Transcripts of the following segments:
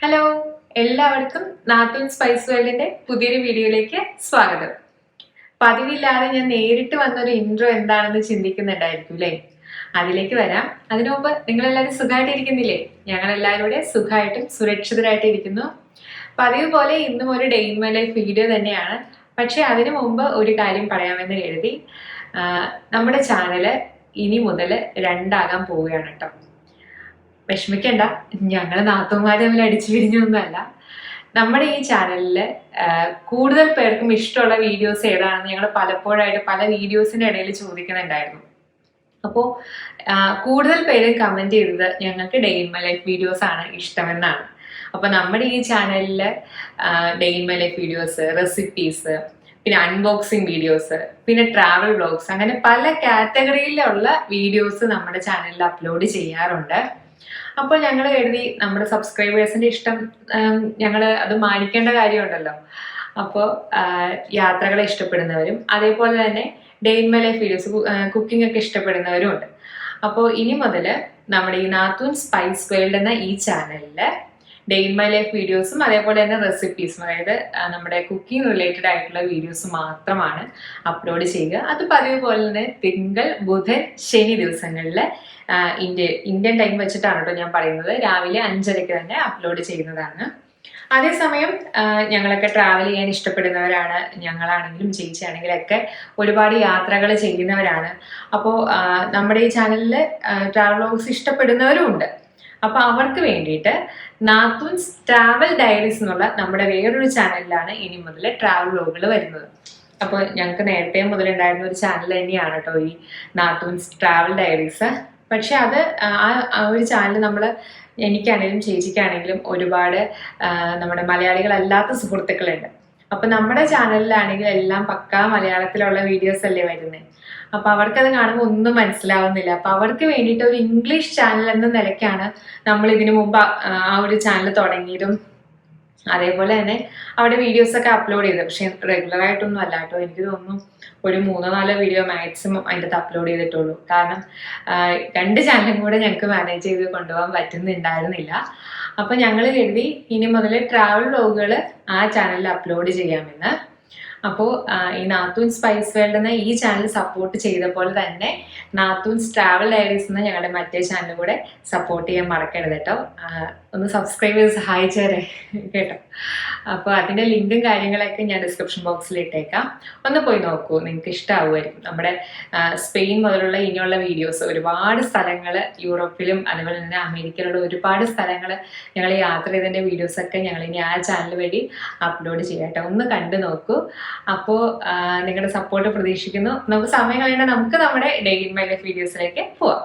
Hello, എല്ലാവർക്കും നാത്തൂൻ spice വേൾഡിന്റെ പുതിയൊരു വീഡിയോയിലേക്ക് സ്വാഗതം. പതിവില്ലാതെ ഞാൻ നേരിട്ട് വന്നൊരു ഇൻട്രോ എന്താണെന്ന് ചിന്തിക്കുന്നുണ്ടായിരിക്കും അല്ലേ? അതിലേക്ക് വരാം. അതിനു മുമ്പ് നിങ്ങളെല്ലാവരും സുഖമായിട്ടിരിക്കുന്നില്ലേ? ഞങ്ങളെല്ലാവരും കൂടെ സുഖമായിട്ടും സുരക്ഷിതരായിട്ട് ഇരിക്കുന്നു. പതിവ് പോലെ ഇന്നും ഒരു day in my life video തന്നെയാണ്. പക്ഷെ അതിനു മുമ്പ് ഒരു കാര്യം പറയാമെന്ന് കരുതി. നമ്മുടെ ചാനല് ഇനി മുതൽ രണ്ടാകാൻ പോവുകയാണ് കേട്ടോ. വിഷമിക്കണ്ട, ഞങ്ങൾ നാത്തൂന്മാർ തമ്മിൽ അടിച്ചു പിരിഞ്ഞൊന്നുമല്ല. നമ്മുടെ ഈ ചാനലിൽ കൂടുതൽ പേർക്കും ഇഷ്ടമുള്ള വീഡിയോസ് ഏതാണെന്ന് ഞങ്ങൾ പലപ്പോഴായിട്ട് പല വീഡിയോസിന്റെ ഇടയിൽ ചോദിക്കുന്നുണ്ടായിരുന്നു. അപ്പോൾ കൂടുതൽ പേര് കമന്റ് ചെയ്തത് ഞങ്ങൾക്ക് day in my life videos ആണ് ഇഷ്ടമെന്നാണ്. അപ്പൊ നമ്മുടെ ഈ ചാനലിൽ day in my life videos, recipes, പിന്നെ അൺബോക്സിങ് വീഡിയോസ്, പിന്നെ ട്രാവൽ വ്ളോഗ്സ്, അങ്ങനെ പല കാറ്റഗറിയിലുള്ള വീഡിയോസ് നമ്മുടെ ചാനലിൽ അപ്ലോഡ് ചെയ്യാറുണ്ട്. അപ്പോൾ ഞങ്ങൾ കരുതി നമ്മുടെ സബ്സ്ക്രൈബേഴ്സിന്റെ ഇഷ്ടം ഞങ്ങൾ അത് മാനിക്കേണ്ട കാര്യമുണ്ടല്ലോ. അപ്പോൾ യാത്രകളെ ഇഷ്ടപ്പെടുന്നവരും അതേപോലെ തന്നെ day in my life videos, cooking ഒക്കെ ഇഷ്ടപ്പെടുന്നവരും ഉണ്ട്. അപ്പോൾ ഇനി മുതൽ നമ്മുടെ ഈ നാത്തൂൻ സ്പൈസ് വേൾഡ് എന്ന ഈ ചാനലിൽ ഡേ ഇൻ മൈ ലൈഫ് വീഡിയോസും അതേപോലെ തന്നെ റെസിപ്പീസും, അതായത് നമ്മുടെ കുക്കിംഗ് റിലേറ്റഡ് ആയിട്ടുള്ള വീഡിയോസ് മാത്രമാണ് അപ്ലോഡ് ചെയ്യുക. അത് പതിവ് പോലെ തന്നെ തിങ്കൾ, ബുധൻ, ശനി ദിവസങ്ങളിൽ ഇന്ത്യൻ ടൈം വെച്ചിട്ടാണ് കേട്ടോ ഞാൻ പറയുന്നത്. രാവിലെ 5:30 തന്നെ അപ്ലോഡ് ചെയ്യുന്നതാണ്. അതേസമയം ഞങ്ങളൊക്കെ ട്രാവൽ ചെയ്യാൻ ഇഷ്ടപ്പെടുന്നവരാണ്. ഞങ്ങളാണെങ്കിലും ചേച്ചിയാണെങ്കിലും ഒക്കെ ഒരുപാട് യാത്രകൾ ചെയ്യുന്നവരാണ്. അപ്പോൾ നമ്മുടെ ഈ ചാനലിൽ ട്രാവൽ വ്ലോഗ്സ് ഇഷ്ടപ്പെടുന്നവരും ഉണ്ട്. അപ്പൊ അവർക്ക് വേണ്ടിയിട്ട് നാത്തൂൻസ് ട്രാവൽ ഡയറീസ് എന്നുള്ള നമ്മുടെ വേറൊരു ചാനലിലാണ് ഇനി മുതൽ ട്രാവൽ വ്ലോഗുകൾ വരുന്നത്. അപ്പോൾ ഞങ്ങൾക്ക് നേരത്തെ മുതലുണ്ടായിരുന്ന ഒരു ചാനൽ തന്നെയാണ് കേട്ടോ ഈ നാത്തൂൻസ് ട്രാവൽ ഡയറീസ്. പക്ഷെ അത് ആ ഒരു ചാനൽ നമ്മൾ, എനിക്കാണെങ്കിലും ചേച്ചിക്കാണെങ്കിലും ഒരുപാട് നമ്മുടെ മലയാളികളല്ലാത്ത സുഹൃത്തുക്കളുണ്ട്. അപ്പൊ നമ്മുടെ ചാനലിലാണെങ്കിൽ എല്ലാം പക്കാ മലയാളത്തിലുള്ള വീഡിയോസ് അല്ലേ വരുന്നത്. അപ്പൊ അവർക്കത് കാണുമ്പോൾ ഒന്നും മനസ്സിലാവുന്നില്ല. അപ്പൊ അവർക്ക് വേണ്ടിയിട്ട് ഒരു ഇംഗ്ലീഷ് ചാനൽ എന്ന നിലയ്ക്കാണ് നമ്മൾ ഇതിനു മുമ്പ് ആ ഒരു ചാനൽ തുടങ്ങിയതും അതേപോലെ തന്നെ അവിടെ വീഡിയോസ് ഒക്കെ അപ്ലോഡ് ചെയ്തത്. പക്ഷെ റെഗുലർ ആയിട്ടൊന്നും അല്ല കേട്ടോ. എനിക്ക് തോന്നുന്നു ഒരു 3-4 വീഡിയോ മാക്സിമം അതിൻ്റെ അകത്ത് അപ്ലോഡ് ചെയ്തിട്ടുള്ളൂ. കാരണം 2 ചാനലും കൂടെ ഞങ്ങൾക്ക് മാനേജ് ചെയ്ത് കൊണ്ടുപോകാൻ പറ്റുന്നുണ്ടായിരുന്നില്ല. അപ്പൊ ഞങ്ങൾ കരുതി ഇനി മുതൽ ട്രാവൽ വ്ലോഗുകൾ ആ ചാനലിൽ അപ്ലോഡ് ചെയ്യാമെന്ന്. അപ്പോൾ ഈ നാത്തൂൻ സ്പൈസ് വേൾഡ് എന്ന ഈ ചാനൽ സപ്പോർട്ട് ചെയ്ത പോലെ തന്നെ നാത്തൂൻസ് ട്രാവൽ ഡയറീസ് എന്ന ഞങ്ങളുടെ മറ്റേ ചാനൽ കൂടെ സപ്പോർട്ട് ചെയ്യാൻ മറക്കരുത് കേട്ടോ. ഒന്ന് സബ്സ്ക്രൈബ് ചെയ്ത് സഹായിച്ചേരെ കേട്ടോ. അപ്പോൾ അതിൻ്റെ ലിങ്കും കാര്യങ്ങളൊക്കെ ഞാൻ ഡിസ്ക്രിപ്ഷൻ ബോക്സിൽ ഇട്ടേക്കാം. ഒന്ന് പോയി നോക്കൂ, നിങ്ങൾക്ക് ഇഷ്ടമാവുമായിരിക്കും. നമ്മുടെ സ്പെയിൻ മുതലുള്ള ഇനിയുള്ള വീഡിയോസ്, ഒരുപാട് സ്ഥലങ്ങൾ യൂറോപ്പിലും അതുപോലെ തന്നെ അമേരിക്കയിലുള്ള ഒരുപാട് സ്ഥലങ്ങൾ ഞങ്ങൾ യാത്ര ചെയ്തതിൻ്റെ വീഡിയോസൊക്കെ ഞങ്ങൾ ഇനി ആ ചാനൽ വഴി അപ്ലോഡ് ചെയ്യാം കേട്ടോ. ഒന്ന് കണ്ടു നോക്കൂ. അപ്പോൾ നിങ്ങളുടെ സപ്പോർട്ട് പ്രതീക്ഷിക്കുന്നു. നമുക്ക് സമയം കളയേണ്ട, നമുക്ക് നമ്മുടെ ഡേ ഇൻ മൈ ലൈഫ് വീഡിയോസിലേക്ക് പോവാം.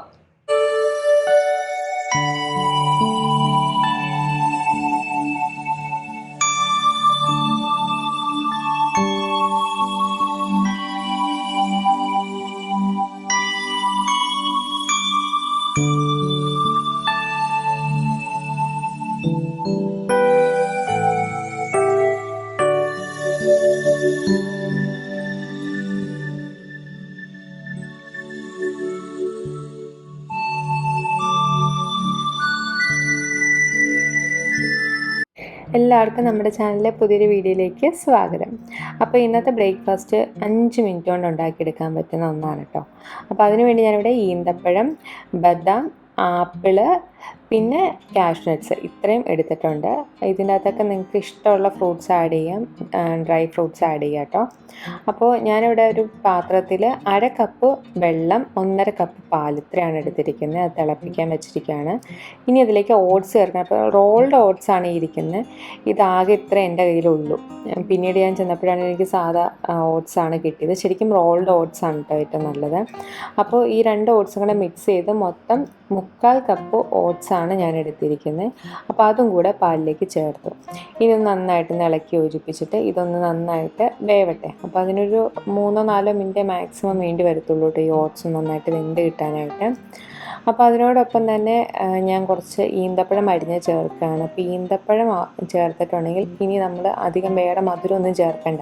എല്ലാവർക്കും നമ്മുടെ ചാനലിലെ പുതിയൊരു വീഡിയോയിലേക്ക് സ്വാഗതം. അപ്പോൾ ഇന്നത്തെ ബ്രേക്ക്ഫാസ്റ്റ് 5 മിനിറ്റ് കൊണ്ട് ഉണ്ടാക്കിയെടുക്കാൻ പറ്റുന്ന ഒന്നാണ് കേട്ടോ. അപ്പോൾ അതിനുവേണ്ടി ഞാനിവിടെ ഈന്തപ്പഴം, ബദാം, ആപ്പിള്, പിന്നെ കാഷ്നട്ട്സ് ഇത്രയും എടുത്തിട്ടുണ്ട്. ഇതിൻ്റെ അകത്തൊക്കെ നിങ്ങൾക്ക് ഇഷ്ടമുള്ള ഫ്രൂട്ട്സ് ആഡ് ചെയ്യാം, ഡ്രൈ ഫ്രൂട്ട്സ് ആഡ് ചെയ്യാം കേട്ടോ. അപ്പോൾ ഞാനിവിടെ ഒരു പാത്രത്തിൽ 1/2 കപ്പ് വെള്ളം, 1/2 കപ്പ് പാൽ, ഇത്രയാണ് എടുത്തിരിക്കുന്നത്. അത് തിളപ്പിക്കാൻ വെച്ചിരിക്കുകയാണ്. ഇനി അതിലേക്ക് ഓട്സ് ചേർക്കണം. അപ്പോൾ റോൾഡ് ഓട്സ് ആണ് ഇരിക്കുന്നത്. ഇതാകെ ഇത്ര എൻ്റെ കയ്യിലുള്ളൂ. പിന്നീട് ഞാൻ ചെന്നപ്പോഴാണ് എനിക്ക് സാധാ ഓട്സ് ആണ് കിട്ടിയത്. ശരിക്കും റോൾഡ് ഓട്സ് ആണ് കേട്ടോ ഏറ്റവും നല്ലത്. അപ്പോൾ ഈ 2 ഓട്സും കൂടെ മിക്സ് ചെയ്ത് മൊത്തം 3/4 കപ്പ് ഓട്സ് ആണ് ഞാൻ എടുത്തിരിക്കുന്നത്. അപ്പോൾ അതും കൂടെ പാലിലേക്ക് ചേർത്തു. ഇത് നന്നായിട്ട് ഇളക്കി യോജിപ്പിച്ചിട്ട് ഇതൊന്ന് നന്നായിട്ട് വേവട്ടെ. അപ്പോൾ അതിനൊരു 3-4 മിനിറ്റ് മാക്സിമം വേണ്ടി വരത്തുള്ളൂ കേട്ടോ ഈ ഓട്സ് നന്നായിട്ട് വെന്ത് കിട്ടാനായിട്ട്. അപ്പോൾ അതിനോടൊപ്പം തന്നെ ഞാൻ കുറച്ച് ഈന്തപ്പഴം അരിഞ്ഞ് ചേർക്കുകയാണ്. അപ്പോൾ ഈന്തപ്പഴം ചേർത്തിട്ടുണ്ടെങ്കിൽ ഇനി നമ്മൾ അധികം വേറെ മധുരമൊന്നും ചേർക്കണ്ട.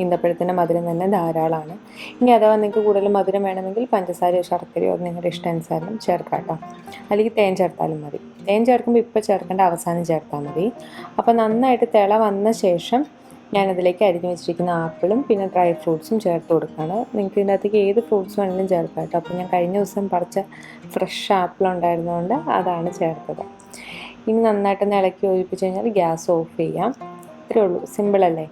ഈന്തപ്പഴത്തിൻ്റെ മധുരം തന്നെ ധാരാളമാണ്. ഇനി അഥവാ നിങ്ങൾക്ക് കൂടുതൽ മധുരം വേണമെങ്കിൽ പഞ്ചസാരയോ ശർക്കരയോ നിങ്ങളുടെ ഇഷ്ടാനുസാരം ചേർക്കാം കേട്ടോ. അല്ലെങ്കിൽ തേൻ ചേർത്താലും മതി. തേൻ ചേർക്കുമ്പോൾ ഇപ്പോൾ ചേർക്കേണ്ട, അവസാനം ചേർത്താൽ മതി. അപ്പോൾ നന്നായിട്ട് തിള വന്ന ശേഷം ഞാനതിലേക്ക് അരിഞ്ഞു വെച്ചിരിക്കുന്ന ആപ്പിളും പിന്നെ ഡ്രൈ ഫ്രൂട്ട്സും ചേർത്ത് കൊടുക്കുകയാണ്. നിങ്ങൾക്ക് ഇതിൻ്റെ അകത്തേക്ക് ഏത് ഫ്രൂട്ട്സ് വേണമെങ്കിലും ചേർക്കാം കേട്ടോ. അപ്പോൾ ഞാൻ കഴിഞ്ഞ ദിവസം പറിച്ച ഫ്രഷ് ആപ്പിൾ ഉണ്ടായിരുന്നതുകൊണ്ട് അതാണ് ചേർത്തത്. ഇനി നന്നായിട്ടൊന്ന് ഇളക്കി യോജിപ്പിച്ച് കഴിഞ്ഞാൽ ഗ്യാസ് ഓഫ് ചെയ്യാം. ഇത്രയേ ഉള്ളൂ, സിമ്പിളല്ലേ.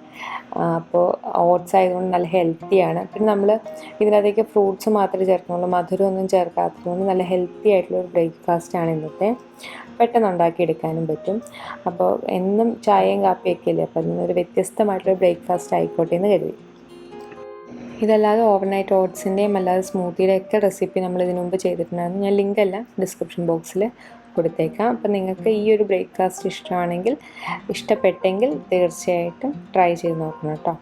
അപ്പോൾ ഓട്സ് ആയതുകൊണ്ട് നല്ല ഹെൽത്തിയാണ്. പിന്നെ നമ്മൾ ഇതിനകത്തേക്ക് ഫ്രൂട്ട്സ് മാത്രമേ ചേർക്കുന്നുള്ളൂ, മധുരമൊന്നും ചേർക്കാത്തതുകൊണ്ട് നല്ല ഹെൽത്തി ആയിട്ടുള്ളൊരു ബ്രേക്ക്ഫാസ്റ്റാണ് ഇന്നത്തെ. പെട്ടെന്ന് ഉണ്ടാക്കിയെടുക്കാനും പറ്റും. അപ്പോൾ എന്നും ചായയും കാപ്പിയൊക്കെ അല്ലേ, അപ്പോൾ അതിനൊരു വ്യത്യസ്തമായിട്ടുള്ള ബ്രേക്ക്ഫാസ്റ്റ് ആയിക്കോട്ടെ എന്ന് കരുതി. ഇതല്ലാതെ ഓവർനൈറ്റ് ഓട്സിൻ്റെയും അല്ലാതെ സ്മൂത്തിയുടെ ഒക്കെ റെസിപ്പി നമ്മൾ ഇതിനു മുമ്പ് ചെയ്തിട്ടുണ്ടായിരുന്നു. ഞാൻ ലിങ്ക് എല്ലാം ഡിസ്ക്രിപ്ഷൻ ബോക്സിൽ കൊടുത്തേക്കാം. അപ്പം നിങ്ങൾക്ക് ഈ ഒരു ബ്രേക്ക്ഫാസ്റ്റ് ഇഷ്ടപ്പെട്ടെങ്കിൽ തീർച്ചയായിട്ടും ട്രൈ ചെയ്ത് നോക്കണം കേട്ടോ.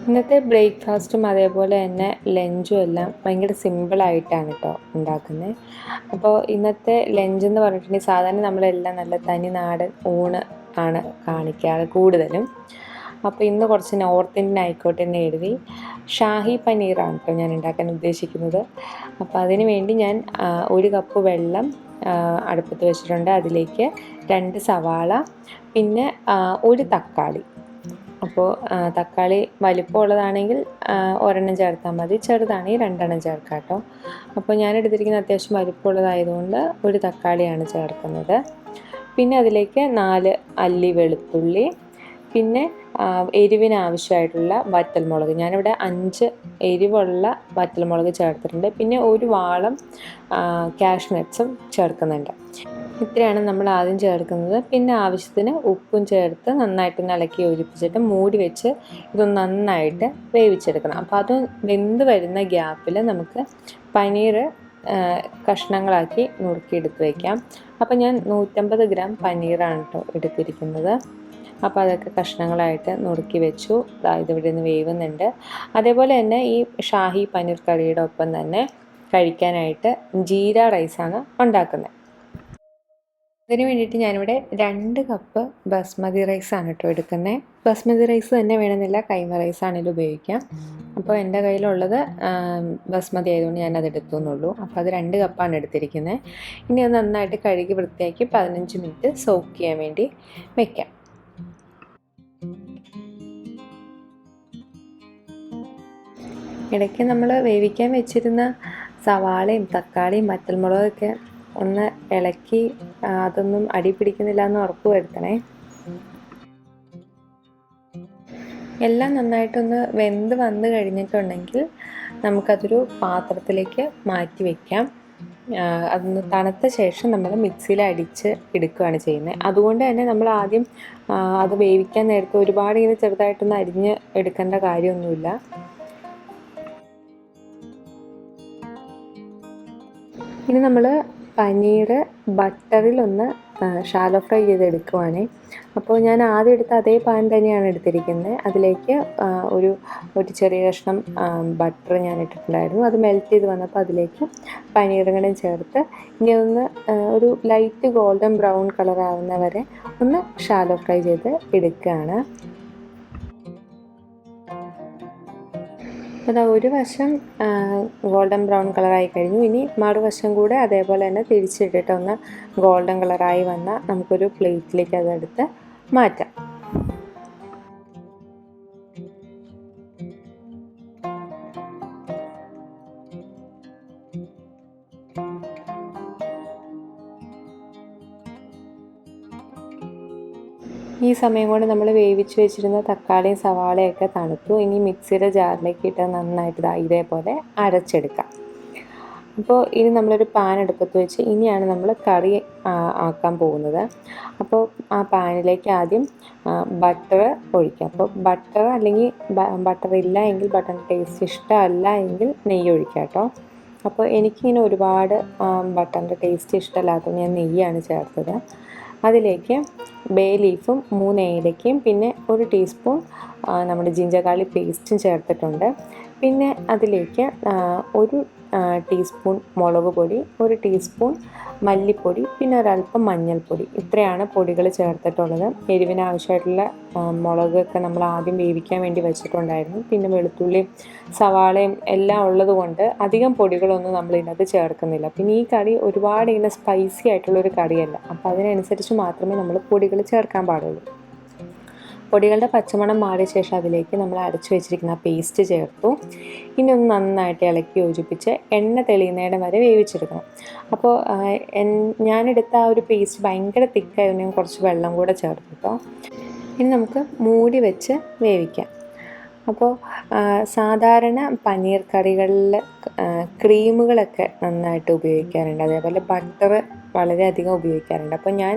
ഇന്നത്തെ ബ്രേക്ക്ഫാസ്റ്റും അതേപോലെ തന്നെ ലഞ്ചും എല്ലാം ഭയങ്കര സിമ്പിളായിട്ടാണ് കേട്ടോ ഉണ്ടാക്കുന്നത്. അപ്പോൾ ഇന്നത്തെ ലഞ്ച് എന്ന് പറഞ്ഞിട്ടുണ്ടെങ്കിൽ സാധാരണ നമ്മളെല്ലാം നല്ല തനി നാടൻ ഊണ് ആണ് കാണിക്കാറ് കൂടുതലും. അപ്പോൾ ഇന്ന് കുറച്ച് നോർത്ത് ഇന്ത്യൻ ആയിക്കോട്ടെ എന്ന് എഴുതി ഷാഹി പനീറാണ് കേട്ടോ ഞാൻ ഉണ്ടാക്കാൻ ഉദ്ദേശിക്കുന്നത്. അപ്പോൾ അതിന് വേണ്ടി ഞാൻ 1 കപ്പ് വെള്ളം അടുപ്പത്ത് വെച്ചിട്ടുണ്ട്. അതിലേക്ക് 2 സവാള പിന്നെ 1 തക്കാളി. അപ്പോൾ തക്കാളി വലിപ്പമുള്ളതാണെങ്കിൽ 1 ചേർത്താൽ മതി, ചെറുതാണെങ്കിൽ 2 ചേർക്കാം കേട്ടോ. അപ്പോൾ ഞാൻ എടുത്തിരിക്കുന്ന അത്യാവശ്യം വലിപ്പമുള്ളതായതുകൊണ്ട് 1 തക്കാളിയാണ് ചേർക്കുന്നത്. പിന്നെ അതിലേക്ക് 4 അല്ലി വെളുത്തുള്ളി, പിന്നെ എരിവിന് ആവശ്യമായിട്ടുള്ള വറ്റൽമുളക്. ഞാനിവിടെ 5 എരിവുള്ള വറ്റൽമുളക് ചേർത്തിട്ടുണ്ട്. പിന്നെ 1 വാളം കാഷ്നട്ട്സും ചേർക്കുന്നുണ്ട്. ഇത്രയാണ് നമ്മൾ ആദ്യം ചേർക്കുന്നത്. പിന്നെ ആവശ്യത്തിന് ഉപ്പും ചേർത്ത് നന്നായിട്ട് ഇളക്കി യോജിപ്പിച്ചിട്ട് മൂടി വെച്ച് ഇതൊന്ന് നന്നായിട്ട് വേവിച്ചെടുക്കണം. അപ്പോൾ അത് വെന്ത് വരുന്ന ഗ്യാപ്പിൽ നമുക്ക് പനീർ കഷ്ണങ്ങളാക്കി നുറുക്കിയെടുത്ത് വയ്ക്കാം. അപ്പോൾ ഞാൻ 150 ഗ്രാം പനീറാണ് കേട്ടോ എടുത്തിരിക്കുന്നത്. അപ്പോൾ അതൊക്കെ കഷ്ണങ്ങളായിട്ട് നുറുക്കി വെച്ചു. ഇതിവിടെ നിന്ന് വേവുന്നുണ്ട്. അതേപോലെ തന്നെ ഈ ഷാഹി പനീർ കറിയുടെ ഒപ്പം തന്നെ കഴിക്കാനായിട്ട് ജീര റൈസാണ് ഉണ്ടാക്കുന്നത്. അതിന് വേണ്ടിയിട്ട് ഞാനിവിടെ 2 കപ്പ് ബസ്മതി റൈസാണ് കേട്ടോ എടുക്കുന്നത്. ബസ്മതി റൈസ് തന്നെ വേണമെന്നില്ല, കൈമ റൈസാണെങ്കിലും ഉപയോഗിക്കാം. അപ്പോൾ എൻ്റെ കയ്യിലുള്ളത് ബസ്മതി ആയതുകൊണ്ട് ഞാനത് എടുത്തു എന്നുള്ളൂ. അപ്പോൾ അത് 2 കപ്പാണ് എടുത്തിരിക്കുന്നത്. ഇനി അത് നന്നായിട്ട് കഴുകി വൃത്തിയാക്കി 15 മിനിറ്റ് സോക്ക് ചെയ്യാൻ വേണ്ടി വയ്ക്കാം. ഇടയ്ക്ക് നമ്മൾ വേവിക്കാൻ വെച്ചിരുന്ന സവാളയും തക്കാളിയും വറ്റൽമുളകൊക്കെ ഒന്ന് ഇളക്കി അതൊന്നും അടി പിടിക്കുന്നില്ല എന്ന് ഉറപ്പ് വരുത്തണേ. എല്ലാം നന്നായിട്ടൊന്ന് വെന്ത് വന്ന് കഴിഞ്ഞിട്ടുണ്ടെങ്കിൽ നമുക്കതൊരു പാത്രത്തിലേക്ക് മാറ്റി വയ്ക്കാം. അതൊന്ന് തണുത്ത ശേഷം നമ്മൾ മിക്സിയിൽ അടിച്ച് എടുക്കുകയാണ് ചെയ്യുന്നത്. അതുകൊണ്ട് തന്നെ നമ്മൾ ആദ്യം അത് വേവിക്കാൻ നേരത്തെ ഒരുപാട് ഇങ്ങനെ ചെറുതായിട്ടൊന്ന് അരിഞ്ഞ് എടുക്കേണ്ട കാര്യമൊന്നുമില്ല. ഇനി നമ്മൾ പനീർ ബട്ടറിലൊന്ന് ഷാലോ ഫ്രൈ ചെയ്തെടുക്കുവാണ്. അപ്പോൾ ഞാൻ ആദ്യം എടുത്ത അതേ പാൻ തന്നെയാണ് എടുത്തിരിക്കുന്നത്. അതിലേക്ക് ഒരു ചെറിയ കഷ്ണം ബട്ടർ ഞാൻ ഇട്ടിട്ടുണ്ടായിരുന്നു. അത് മെൽറ്റ് ചെയ്ത് വന്നപ്പോൾ അതിലേക്ക് പനീറും ചേർത്ത് ഇനി ഒരു ലൈറ്റ് ഗോൾഡൻ ബ്രൗൺ കളർ ആവുന്ന വരെ ഒന്ന് ഷാലോ ഫ്രൈ ചെയ്ത് എടുക്കുകയാണ്. അപ്പോൾ ഒരു വശം ഗോൾഡൻ ബ്രൗൺ കളറായി കഴിഞ്ഞു. ഇനി മറുവശം കൂടെ അതേപോലെ തന്നെ തിരിച്ചിട്ടിട്ട് ഒന്ന് ഗോൾഡൻ കളറായി വന്നാൽ നമുക്കൊരു പ്ലേറ്റിലേക്ക് അതെടുത്ത് മാറ്റാം. ഈ സമയം കൊണ്ട് നമ്മൾ വേവിച്ച് വെച്ചിരുന്ന തക്കാളിയും സവാളയൊക്കെ തണുത്തു. ഇനി മിക്സിയുടെ ജാറിലേക്ക് ഇട്ട് നന്നായിട്ട് ഇതേപോലെ അരച്ചെടുക്കാം. അപ്പോൾ ഇനി നമ്മളൊരു പാൻ അടുപ്പത്ത് വെച്ച് ഇനിയാണ് നമ്മൾ കറി ആക്കാൻ പോകുന്നത്. അപ്പോൾ ആ പാനിലേക്ക് ആദ്യം ബട്ടർ ഒഴിക്കാം. അപ്പോൾ ബട്ടർ അല്ലെങ്കിൽ ബട്ടർ ഇല്ല എങ്കിൽ ബട്ടറിൻ്റെ ടേസ്റ്റ് ഇഷ്ടമല്ല എങ്കിൽ നെയ്യ് ഒഴിക്കാം കേട്ടോ. അപ്പോൾ എനിക്കിങ്ങനെ ഒരുപാട് ബട്ടറിൻ്റെ ടേസ്റ്റ് ഇഷ്ടമല്ലാത്തതുകൊണ്ട് ഞാൻ നെയ്യാണ് ചേർത്തത്. അതിലേക്ക് ബേ ലീഫും 3 ഏലക്കയും പിന്നെ 1 ടീസ്പൂൺ നമ്മുടെ ജിഞ്ചർ ഗാർലിക് പേസ്റ്റും ചേർത്തിട്ടുണ്ട്. പിന്നെ അതിലേക്ക് ഒരു ടീസ്പൂൺ മുളക് പൊടി, ഒരു ടീസ്പൂൺ മല്ലിപ്പൊടി, പിന്നെ ഒരല്പം മഞ്ഞൾപ്പൊടി. ഇത്രയാണ് പൊടികൾ ചേർത്തിട്ടുള്ളത്. എരിവിന് ആവശ്യമായിട്ടുള്ള മുളകൊക്കെ നമ്മൾ ആദ്യം വേവിക്കാൻ വേണ്ടി വെച്ചിട്ടുണ്ടായിരുന്നു. പിന്നെ വെളുത്തുള്ളിയും സവാളയും എല്ലാം ഉള്ളത് കൊണ്ട് അധികം പൊടികളൊന്നും നമ്മൾ ഇതിനകത്ത് ചേർക്കുന്നില്ല. പിന്നെ ഈ കറി ഒരുപാട് ഇങ്ങനെ സ്പൈസി ആയിട്ടുള്ളൊരു കറിയല്ല, അപ്പോൾ അതിനനുസരിച്ച് മാത്രമേ നമ്മൾ പൊടികൾ ചേർക്കാൻ പാടുള്ളൂ. പൊടികളുടെ പച്ചമണം മാറിയ ശേഷം അതിലേക്ക് നമ്മൾ അരച്ചു വെച്ചിരിക്കുന്ന പേസ്റ്റ് ചേർത്തു. ഇനി ഒന്ന് നന്നായിട്ട് ഇളക്കി യോജിപ്പിച്ച് എണ്ണ തെളിയുന്നതിന് വരെ വേവിച്ചെടുക്കണം. അപ്പോൾ ഞാനെടുത്ത ആ ഒരു പേസ്റ്റ് ഭയങ്കര തിക്കായതുകൊണ്ട് ഞാൻ കുറച്ച് വെള്ളം കൂടെ ചേർത്തു കേട്ടോ. ഇനി നമുക്ക് മൂടി വെച്ച് വേവിക്കാം. അപ്പോൾ സാധാരണ പനീർ കറികളിൽ ക്രീമുകളൊക്കെ നന്നായിട്ട് ഉപയോഗിക്കാറുണ്ട്, അതേപോലെ ബട്ടർ വളരെയധികം ഉപയോഗിക്കാറുണ്ട്. അപ്പോൾ ഞാൻ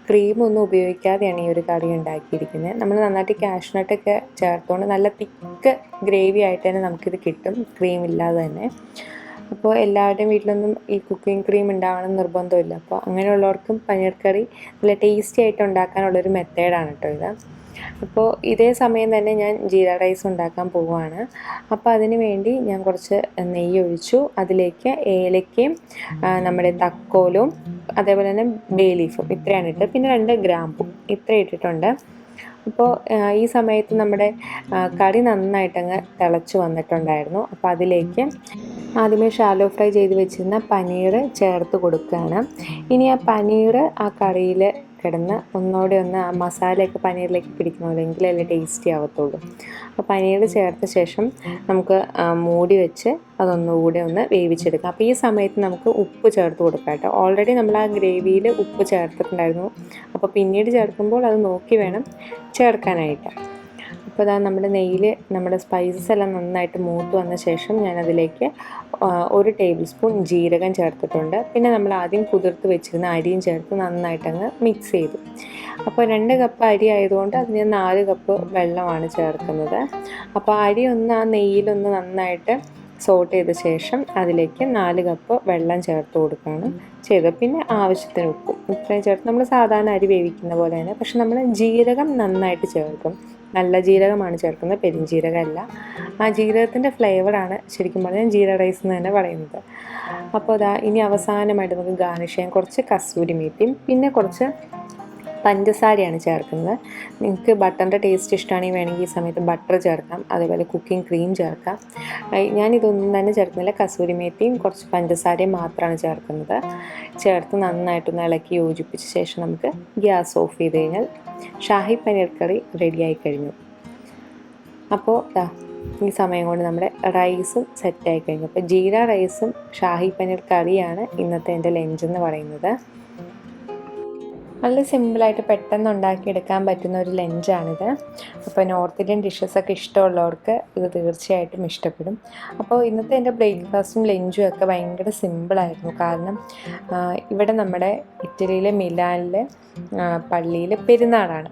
ക്രീമൊന്നും ഉപയോഗിക്കാതെയാണ് ഈ ഒരു കറി ഉണ്ടാക്കിയിരിക്കുന്നത്. നമ്മൾ നന്നായിട്ട് കാഷ്നട്ടൊക്കെ ചേർത്തുകൊണ്ട് നല്ല തിക്ക് ഗ്രേവി ആയിട്ട് തന്നെ നമുക്കിത് കിട്ടും, ക്രീം ഇല്ലാതെ തന്നെ. അപ്പോൾ എല്ലാവരുടെയും വീട്ടിലൊന്നും ഈ കുക്കിംഗ് ക്രീം ഉണ്ടാവണം നിർബന്ധമില്ല. അപ്പോൾ അങ്ങനെയുള്ളവർക്കും പനീർ കറി നല്ല ടേസ്റ്റി ആയിട്ട് ഉണ്ടാക്കാനുള്ളൊരു മെത്തേഡാണ് കേട്ടോ ഇത്. അപ്പോൾ ഇതേ സമയം തന്നെ ഞാൻ ജീര റൈസ് ഉണ്ടാക്കാൻ പോവുകയാണ്. അപ്പോൾ അതിന് വേണ്ടി ഞാൻ കുറച്ച് നെയ്യ് ഒഴിച്ചു. അതിലേക്ക് ഏലക്കയും നമ്മുടെ തക്കോലും അതേപോലെ തന്നെ ബേ ലീഫും ഇത്രയാണ് ഇട്ട്, പിന്നെ 2 ഗ്രാമ്പും ഇത്ര ഇട്ടിട്ടുണ്ട്. അപ്പോൾ ഈ സമയത്ത് നമ്മുടെ കറി നന്നായിട്ടങ്ങ് തിളച്ച് വന്നിട്ടുണ്ടായിരുന്നു. അപ്പോൾ അതിലേക്ക് ആദ്യമേ ഷാലോ ഫ്രൈ ചെയ്ത് വെച്ചിരുന്ന പനീർ ചേർത്ത് കൊടുക്കുകയാണ്. ഇനി ആ പനീർ ആ കറിയിൽ കിടന്ന് ഒന്നുകൂടെ ഒന്ന് ആ മസാലയൊക്കെ പനീറിലേക്ക് പിടിക്കണമല്ലോ, എങ്കിലല്ലേ ടേസ്റ്റി ആവത്തുള്ളൂ. അപ്പോൾ പനീർ ചേർത്ത ശേഷം നമുക്ക് മൂടി വെച്ച് അതൊന്നുകൂടെ ഒന്ന് വേവിച്ചെടുക്കാം. അപ്പോൾ ഈ സമയത്ത് നമുക്ക് ഉപ്പ് ചേർത്ത് കൊടുക്കാം കേട്ടോ. ഓൾറെഡി നമ്മൾ ആ ഗ്രേവിയിൽ ഉപ്പ് ചേർത്തിട്ടുണ്ടായിരുന്നു, അപ്പോൾ പിന്നീട് ചേർക്കുമ്പോൾ അത് നോക്കി വേണം ചേർക്കാനായിട്ട്. അപ്പോൾ അതാ നമ്മുടെ നെയ്യിൽ നമ്മുടെ സ്പൈസസ് എല്ലാം നന്നായിട്ട് മൂത്ത് വന്ന ശേഷം ഞാനതിലേക്ക് 1 ടേബിൾ സ്പൂൺ ജീരകം ചേർത്തിട്ടുണ്ട്. പിന്നെ നമ്മൾ ആദ്യം കുതിർത്ത് വെച്ചിരുന്ന അരിയും ചേർത്ത് നന്നായിട്ടങ്ങ് മിക്സ് ചെയ്തു. അപ്പോൾ 2 കപ്പ് അരി ആയതുകൊണ്ട് അതിന് 4 കപ്പ് വെള്ളമാണ് ചേർക്കുന്നത്. അപ്പോൾ അരി ഒന്ന് ആ നെയ്യിലൊന്ന് നന്നായിട്ട് സോട്ട് ചെയ്ത ശേഷം അതിലേക്ക് 4 കപ്പ് വെള്ളം ചേർത്ത് കൊടുക്കുകയാണ് ചെയ്തത്. പിന്നെ ആവശ്യത്തിന് ഉപ്പും ഇത്രയും ചേർത്ത് നമ്മൾ സാധാരണ അരി വേവിക്കുന്ന പോലെ തന്നെ. പക്ഷെ നമ്മൾ ജീരകം നന്നായിട്ട് ചേർക്കും, നല്ല ജീരകമാണ് ചേർക്കുന്നത്, പെരുംജീരകമല്ല. ആ ജീരകത്തിൻ്റെ ഫ്ലേവറാണ് ശരിക്കും പറഞ്ഞാൽ ജീര റൈസ് എന്ന് തന്നെ പറയുന്നത്. അപ്പോൾ അതാ ഇനി അവസാനമായിട്ട് നമുക്ക് ഗാർണിഷ് ചെയ്യാൻ കുറച്ച് കസൂരി മേത്തിയും പിന്നെ കുറച്ച് പഞ്ചസാരയാണ് ചേർക്കുന്നത്. നിങ്ങൾക്ക് ബട്ടറിൻ്റെ ടേസ്റ്റ് ഇഷ്ടമാണെങ്കിൽ വേണമെങ്കിൽ ഈ സമയത്ത് ബട്ടർ ചേർക്കാം, അതേപോലെ കുക്കിംഗ് ക്രീം ചേർക്കാം. ഞാനിതൊന്നും തന്നെ ചേർക്കുന്നില്ല, കസൂരി മേത്തിയും കുറച്ച് പഞ്ചസാരയും മാത്രമാണ് ചേർക്കുന്നത്. ചേർത്ത് നന്നായിട്ടൊന്ന് ഇളക്കി യോജിപ്പിച്ച ശേഷം നമുക്ക് ഗ്യാസ് ഓഫ് ചെയ്ത് കഴിഞ്ഞാൽ ഷാഹി പനീർ കറി റെഡിയായി കഴിഞ്ഞു. അപ്പോൾ ഈ സമയം കൊണ്ട് നമ്മുടെ റൈസും സെറ്റായി കഴിഞ്ഞു. അപ്പോൾ ജീര റൈസും ഷാഹി പനീർ കറിയാണ് ഇന്നത്തെ എൻ്റെ ലഞ്ച് എന്ന് പറയുന്നത്. നല്ല സിമ്പിളായിട്ട് പെട്ടെന്ന് ഉണ്ടാക്കിയെടുക്കാൻ പറ്റുന്ന ഒരു ലഞ്ചാണിത്. അപ്പോൾ നോർത്ത് ഇന്ത്യൻ ഡിഷസൊക്കെ ഇഷ്ടമുള്ളവർക്ക് ഇത് തീർച്ചയായിട്ടും ഇഷ്ടപ്പെടും. അപ്പോൾ ഇന്നത്തെ എൻ്റെ ബ്രേക്ക്ഫാസ്റ്റും ലഞ്ചും ഒക്കെ ഭയങ്കര സിമ്പിളായിരുന്നു. കാരണം ഇവിടെ നമ്മുടെ ഇറ്റലിയിലെ മിലാനിലെ പള്ളിയിൽ പെരുന്നാളാണ്.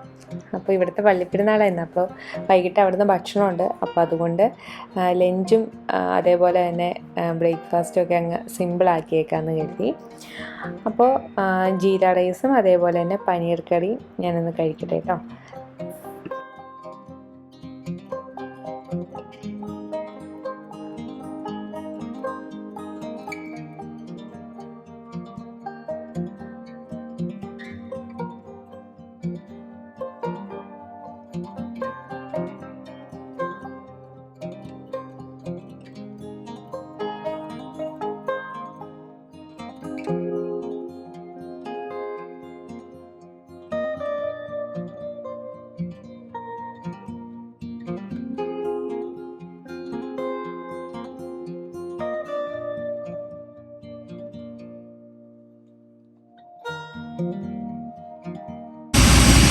അപ്പോൾ ഇവിടുത്തെ പള്ളിപ്പെരുന്നാളായിരുന്നു. അപ്പോൾ വൈകിട്ട് അവിടുന്ന് ഭക്ഷണമുണ്ട്. അപ്പോൾ അതുകൊണ്ട് ലഞ്ചും അതേപോലെ തന്നെ ബ്രേക്ക്ഫാസ്റ്റും ഒക്കെ അങ്ങ് സിമ്പിളാക്കിയേക്കാമെന്ന് കരുതി. അപ്പോൾ ജീര റൈസും അതേപോലെ തന്നെ പനീർ കറിയും ഞാനൊന്ന് കഴിക്കട്ടെ കേട്ടോ.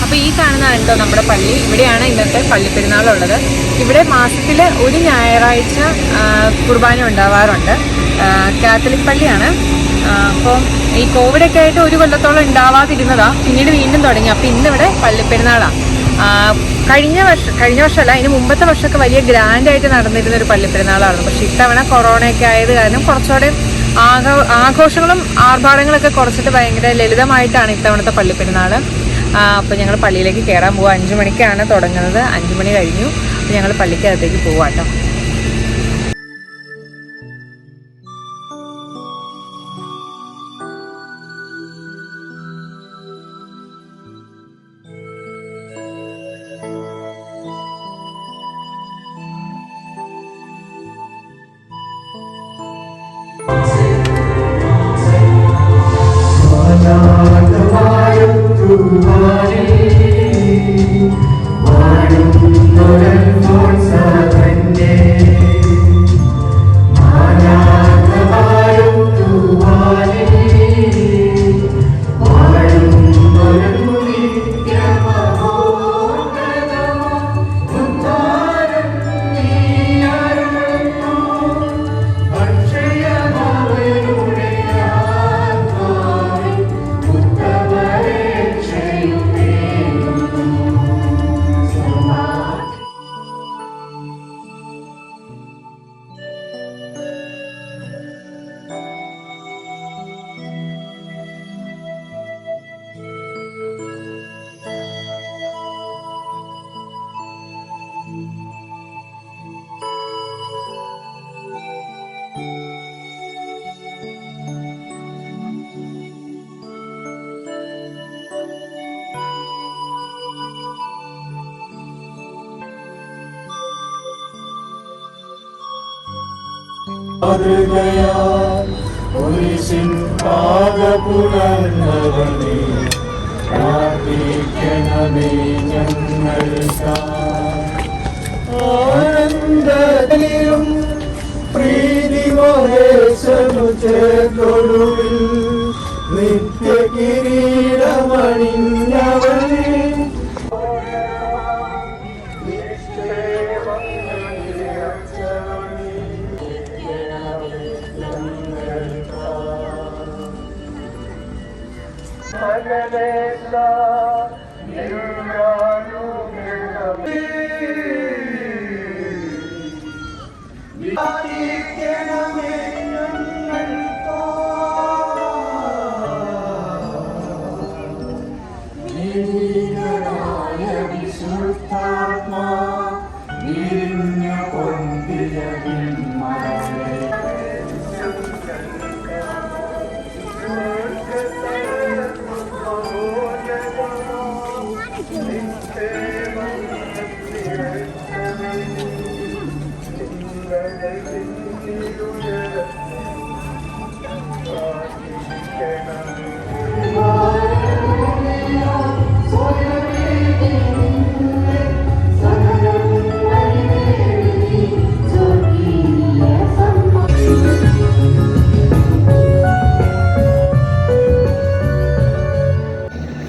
അപ്പോൾ ഈ കാണുന്നതാണ് കേട്ടോ നമ്മുടെ പള്ളി. ഇവിടെയാണ് ഇന്നത്തെ പള്ളിപ്പെരുന്നാളുള്ളത്. ഇവിടെ മാസത്തിൽ ഒരു ഞായറാഴ്ച കുർബാന ഉണ്ടാവാറുണ്ട്. കാത്തലിക് പള്ളിയാണ്. അപ്പോൾ ഈ കോവിഡൊക്കെ ആയിട്ട് ഒരു കൊല്ലത്തോളം ഉണ്ടാവാതിരുന്നതാണ്, പിന്നീട് വീണ്ടും തുടങ്ങി. അപ്പോൾ ഇന്നിവിടെ പള്ളിപ്പെരുന്നാളാണ്. കഴിഞ്ഞ വർഷമല്ല, അതിന് മുമ്പത്തെ വർഷമൊക്കെ വലിയ ഗ്രാൻഡായിട്ട് നടന്നിരുന്ന ഒരു പള്ളിപ്പെരുന്നാളാണ്. പക്ഷെ ഇത്തവണ കൊറോണയൊക്കെ ആയത് കാരണം കുറച്ചുകൂടെ ആഘോഷങ്ങളും ആർഭാടങ്ങളൊക്കെ കുറച്ചിട്ട് ഭയങ്കര ലളിതമായിട്ടാണ് ഇത്തവണത്തെ പള്ളിപ്പെരുന്നാൾ. അപ്പോൾ ഞങ്ങൾ പള്ളിയിലേക്ക് കയറാൻ പോവാം. 5 മണിക്കാണ് തുടങ്ങുന്നത്. 5 മണി കഴിഞ്ഞു. അപ്പോൾ ഞങ്ങൾ പള്ളിക്കകത്തേക്ക് പോവാം കേട്ടോ. കുരിശിൻ പാദപുലർന്നവനെ പ്രാർത്ഥിക്കണമേ ഞങ്ങൾക്കായി. ആനന്ദത്തിലും പ്രീതി മഹേശനു ചേർക്കൊടുവിൽ നിത്യ കിരീടമണിഞ്ഞവനെ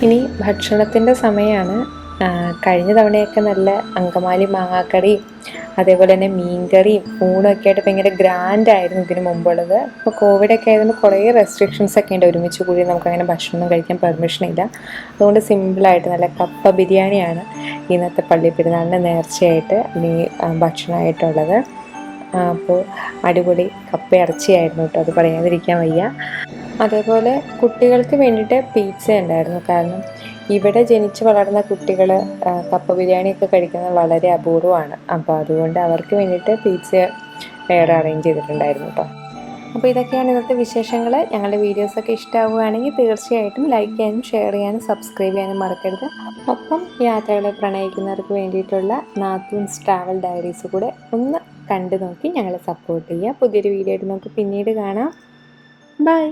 ഇനി ഭക്ഷണത്തിൻ്റെ സമയമാണ്. കഴിഞ്ഞ തവണയൊക്കെ നല്ല അങ്കമാലി മാങ്ങാക്കറിയും അതേപോലെ തന്നെ മീൻകറിയും ഊണൊക്കെ ആയിട്ട് ഭയങ്കര ഗ്രാൻഡായിരുന്നു ഇതിന് മുമ്പുള്ളത്. ഇപ്പോൾ കോവിഡൊക്കെ ആയതുകൊണ്ട് കുറേ റെസ്ട്രിക്ഷൻസ് ഒക്കെ ഉണ്ട്. ഒരുമിച്ച് കൂടി നമുക്കങ്ങനെ ഭക്ഷണം കഴിക്കാൻ പെർമിഷനില്ല. അതുകൊണ്ട് സിമ്പിളായിട്ട് നല്ല കപ്പ ബിരിയാണിയാണ് ഇന്നത്തെ പള്ളി പെരുന്നാളിൻ്റെ നേർച്ചയായിട്ട് ഇനി ഭക്ഷണമായിട്ടുള്ളത്. അപ്പോൾ അടിപൊളി കപ്പ ഇറച്ചിയായിരുന്നു കേട്ടോ, അത് പറയാതിരിക്കാൻ വയ്യ. അതേപോലെ കുട്ടികൾക്ക് വേണ്ടിയിട്ട് പീസ ഉണ്ടായിരുന്നു. കാരണം ഇവിടെ ജനിച്ച് വളർന്ന കുട്ടികൾ കപ്പ ബിരിയാണിയൊക്കെ കഴിക്കുന്നത് വളരെ അപൂർവമാണ്. അപ്പോൾ അതുകൊണ്ട് അവർക്ക് വേണ്ടിയിട്ട് പീസ വേറെ അറേഞ്ച് ചെയ്തിട്ടുണ്ടായിരുന്നു കേട്ടോ. അപ്പോൾ ഇതൊക്കെയാണ് ഇന്നത്തെ വിശേഷങ്ങൾ. ഞങ്ങളുടെ വീഡിയോസൊക്കെ ഇഷ്ടമാവുകയാണെങ്കിൽ തീർച്ചയായിട്ടും ലൈക്ക് ചെയ്യാനും ഷെയർ ചെയ്യാനും സബ്സ്ക്രൈബ് ചെയ്യാനും മറക്കരുത്. ഒപ്പം യാത്രകളെ പ്രണയിക്കുന്നവർക്ക് വേണ്ടിയിട്ടുള്ള നാത്തൂൻസ് ട്രാവൽ ഡയറീസ് കൂടെ ഒന്ന് കണ്ടു നോക്കി ഞങ്ങളെ സപ്പോർട്ട് ചെയ്യുക. പുതിയൊരു വീഡിയോ ആയിട്ട് നമുക്ക് പിന്നീട് കാണാം. ബൈ.